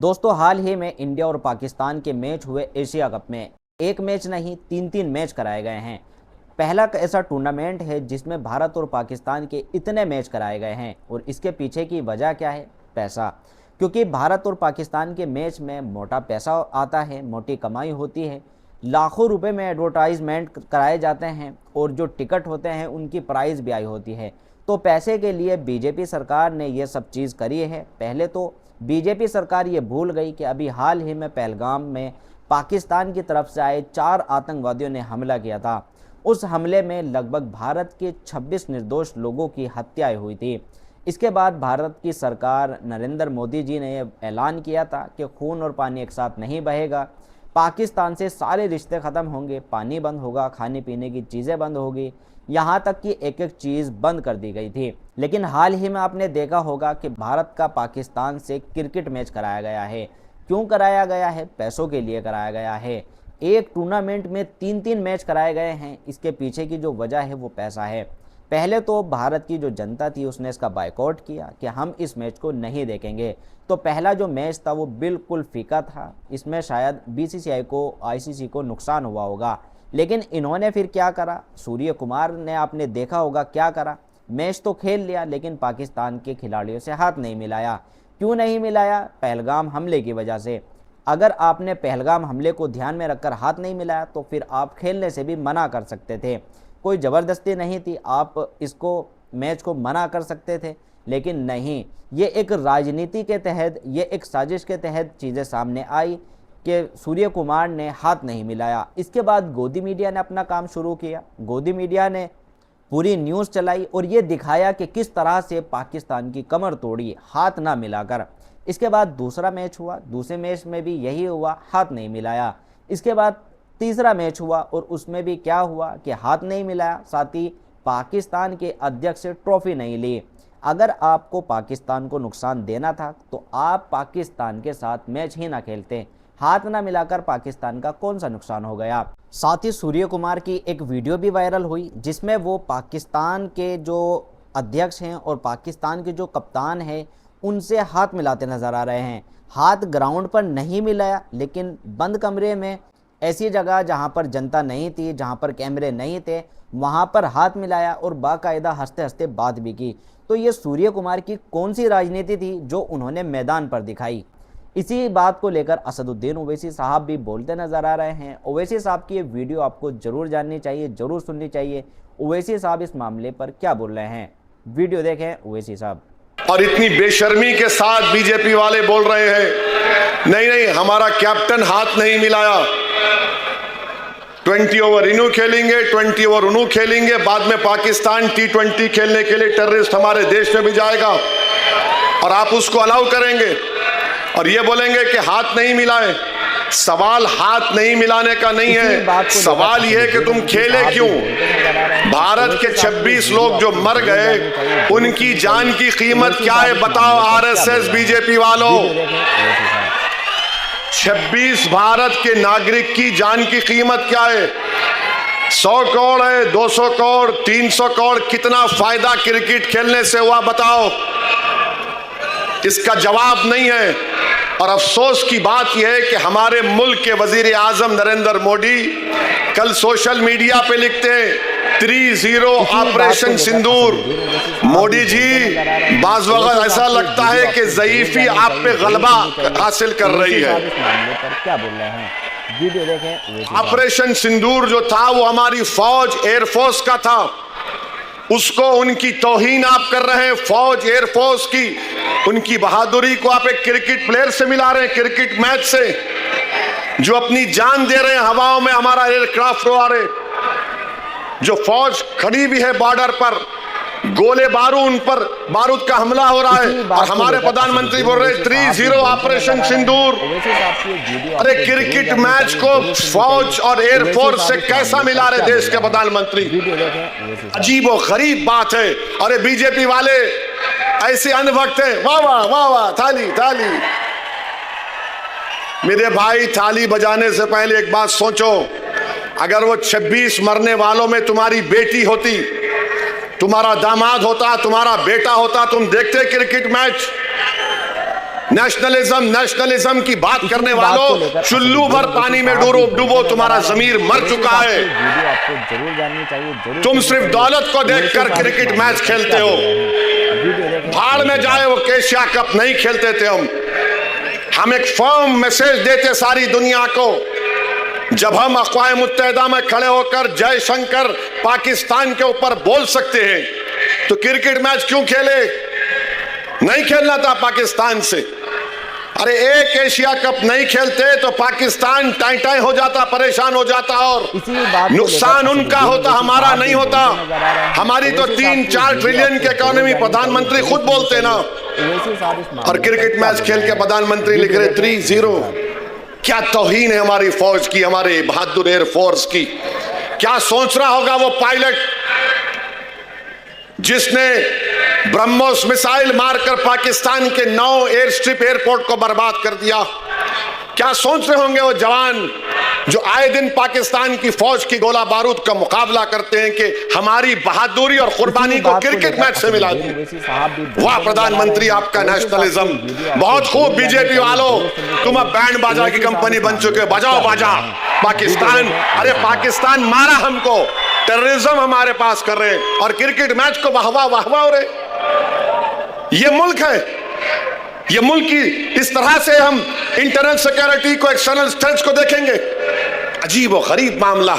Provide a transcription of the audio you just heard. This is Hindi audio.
दोस्तों, हाल ही में इंडिया और पाकिस्तान के मैच हुए एशिया कप में। एक मैच नहीं, तीन मैच कराए गए हैं। पहला ऐसा टूर्नामेंट है जिसमें भारत और पाकिस्तान के इतने मैच कराए गए हैं। और इसके पीछे की वजह क्या है? पैसा। क्योंकि भारत और पाकिस्तान के मैच में मोटा पैसा आता है, मोटी कमाई होती है। लाखों रुपए में एडवर्टाइजमेंट कराए जाते हैं और जो टिकट होते हैं उनकी प्राइस भी आई होती है। तो पैसे के लिए बीजेपी सरकार ने ये सब चीज़ करी है। पहले तो बीजेपी सरकार ये भूल गई कि अभी हाल ही में पहलगाम में पाकिस्तान की तरफ से आए 4 आतंकवादियों ने हमला किया था। उस हमले में लगभग भारत के 26 निर्दोष लोगों की हत्याएं हुई थी। इसके बाद भारत की सरकार नरेंद्र मोदी जी ने ऐलान किया था कि खून और पानी एक साथ नहीं बहेगा। पाकिस्तान से सारे रिश्ते ख़त्म होंगे, पानी बंद होगा, खाने पीने की चीज़ें बंद होगी, यहाँ तक कि एक एक चीज़ बंद कर दी गई थी। लेकिन हाल ही में आपने देखा होगा कि भारत का पाकिस्तान से क्रिकेट मैच कराया गया है। क्यों कराया गया है? पैसों के लिए कराया गया है। एक टूर्नामेंट में तीन मैच कराए गए हैं। इसके पीछे की जो वजह है वो पैसा है। पहले तो भारत की जो जनता थी उसने इसका बायकॉट किया कि हम इस मैच को नहीं देखेंगे। तो पहला जो मैच था वो बिल्कुल फीका था। इसमें शायद बीसीसीआई को, आईसीसी को नुकसान हुआ होगा। लेकिन इन्होंने फिर क्या करा? सूर्य कुमार ने, आपने देखा होगा क्या करा। मैच तो खेल लिया लेकिन पाकिस्तान के खिलाड़ियों से हाथ नहीं मिलाया। क्यों नहीं मिलाया? पहलगाम हमले की वजह से। अगर आपने पहलगाम हमले को ध्यान में रखकर हाथ नहीं मिलाया तो फिर आप खेलने से भी मना कर सकते थे। कोई ज़बरदस्ती नहीं थी, आप इसको मैच को मना कर सकते थे। लेकिन नहीं, ये एक राजनीति के तहत, ये एक साजिश के तहत चीज़ें सामने आई कि सूर्य कुमार ने हाथ नहीं मिलाया। इसके बाद गोदी मीडिया ने अपना काम शुरू किया। गोदी मीडिया ने पूरी न्यूज़ चलाई और ये दिखाया कि किस तरह से पाकिस्तान की कमर तोड़ी हाथ ना मिलाकर। इसके बाद दूसरा मैच हुआ, दूसरे मैच में भी यही हुआ, हाथ नहीं मिलाया। इसके बाद तीसरा मैच हुआ और उसमें भी क्या हुआ कि हाथ नहीं मिलाया, साथ ही पाकिस्तान के अध्यक्ष से ट्रॉफी नहीं ली। अगर आपको पाकिस्तान को नुकसान देना था तो आप पाकिस्तान के साथ मैच ही ना खेलते। हाथ ना मिलाकर पाकिस्तान का कौन सा नुकसान हो गया? साथ ही सूर्य कुमार की एक वीडियो भी वायरल हुई जिसमें वो पाकिस्तान के जो अध्यक्ष हैं और पाकिस्तान के जो कप्तान हैं उनसे हाथ मिलाते नज़र आ रहे हैं। हाथ ग्राउंड पर नहीं मिलाया लेकिन बंद कमरे में, ऐसी जगह जहां पर जनता नहीं थी, जहां पर कैमरे नहीं थे, वहां पर हाथ मिलाया और बाकायदा हंसते हंसते बात भी की। तो ये सूर्य कुमार की कौन सी राजनीति थी जो उन्होंने मैदान पर दिखाई? इसी बात को लेकर असदुद्दीन ओवैसी साहब भी बोलते नजर आ रहे हैं। ओवैसी साहब की ये वीडियो आपको जरूर जाननी चाहिए, जरूर सुननी चाहिए। ओवैसी साहब इस मामले पर क्या बोल रहे हैं, वीडियो देखें ओवैसी साहब। और इतनी बेशर्मी के साथ बीजेपी वाले बोल रहे हैं नहीं नहीं, हमारा कैप्टन हाथ नहीं मिलाया। 20 ओवर इनू खेलेंगे, 20 ओवर उनू खेलेंगे, बाद में पाकिस्तान T20 खेलने के लिए टेररिस्ट हमारे देश में भी जाएगा और आप उसको अलाउ करेंगे और ये बोलेंगे कि हाथ नहीं मिलाए। सवाल हाथ नहीं मिलाने का नहीं है, सवाल यह है कि तुम खेले क्यों। भारत के 26 लोग जो मर गए उनकी जान की कीमत क्या है बताओ आरएसएस बीजेपी वालों। 26 भारत के नागरिक की जान की कीमत क्या है? 100 करोड़ है, 200 करोड़, 300 करोड़, कितना फायदा क्रिकेट खेलने से हुआ बताओ? इसका जवाब नहीं है। और अफसोस की बात यह है कि हमारे मुल्क के वजीर आजम नरेंद्र मोदी कल सोशल मीडिया पे लिखते हैं 3-0 ऑपरेशन सिंदूर। मोदी जी, बाज़ वक़्त ऐसा लगता है कि ज़ईफ़ी आप पे गलबा हासिल कर रही है। क्या बोल रहे हैं, वीडियो देखें। ऑपरेशन सिंदूर जो था वो हमारी फौज, एयरफोर्स का था, उसको उनकी तौहीन आप कर रहे हैं। फौज, एयरफोर्स की उनकी बहादुरी को आप एक क्रिकेट प्लेयर से मिला रहे हैं, क्रिकेट मैच से, जो अपनी जान दे रहे हैं हवाओं में, हमारा एयरक्राफ्ट उड़ा रहे, जो फौज खड़ी भी है बॉर्डर पर, गोले बारूद, उन पर बारूद का हमला हो रहा है और हमारे प्रधानमंत्री बोल रहे 3-0 ऑपरेशन सिंदूर। अरे क्रिकेट मैच को फौज और एयरफोर्स से कैसा मिला रहे देश के प्रधानमंत्री? अजीब और गरीब बात है। अरे बीजेपी वाले ऐसे अनभक्त है। वाह वाह वाह वाह, थाली थाली। मेरे भाई, थाली बजाने से पहले एक बात सोचो, अगर वो 26 मरने वालों में तुम्हारी बेटी होती, तुम्हारा दामाद होता, तुम्हारा बेटा होता, तुम देखते क्रिकेट मैच? नेशनलिज्म की बात करने वालों, चुल्लू भर पानी में डूबो तुम्हारा जमीर मर चुका है। वीडियो आपको जरूर जाननी चाहिए। तुम सिर्फ दौलत को देखकर क्रिकेट मैच खेलते हो। भाड़ में जाए वो एशिया कप नहीं खेलते थे हम एक फर्म मैसेज देते सारी दुनिया को। जब हम अक़वाम मुत्तहिदा में खड़े होकर जयशंकर पाकिस्तान के ऊपर बोल सकते हैं तो क्रिकेट मैच क्यों खेले? नहीं खेलना था पाकिस्तान से। अरे एक एशिया कप नहीं खेलते तो पाकिस्तान टाई हो जाता, परेशान हो जाता और नुकसान उनका होता, हमारा नहीं होता। हमारी तो 3-4 ट्रिलियन की इकोनॉमी, प्रधानमंत्री खुद बोलते ना। और क्रिकेट मैच खेल के प्रधानमंत्री लिख रहे 3-0। क्या तौहीन है हमारी फौज की, हमारे बहादुर एयरफोर्स की। क्या सोच रहा होगा वो पायलट जिसने ब्रह्मोस मिसाइल मारकर पाकिस्तान के 9 एयर स्ट्रिप एयरपोर्ट को बर्बाद कर दिया। क्या सोच रहे होंगे वो जवान जो आए दिन पाकिस्तान की फौज की गोला बारूद का मुकाबला करते हैं कि हमारी बहादुरी और कुर्बानी को क्रिकेट मैच से मिला दी। वाह प्रधानमंत्री, आपका नेशनलिज्म बहुत खूब। बीजेपी वालों, तुम अब बैंड बाजा की कंपनी बन चुके हो, बजाओ बाजा। पाकिस्तान, अरे पाकिस्तान मारा हमको, टेररिज्म हमारे पास कर रहे हैं और क्रिकेट मैच को वाहवा हो रहे। ये मुल्क है, ये मुल्क की इस तरह से हम इंटरनल सिक्योरिटी को, एक्सटर्नल स्ट्रेंथ को देखेंगे। अजीब और गरीब मामला।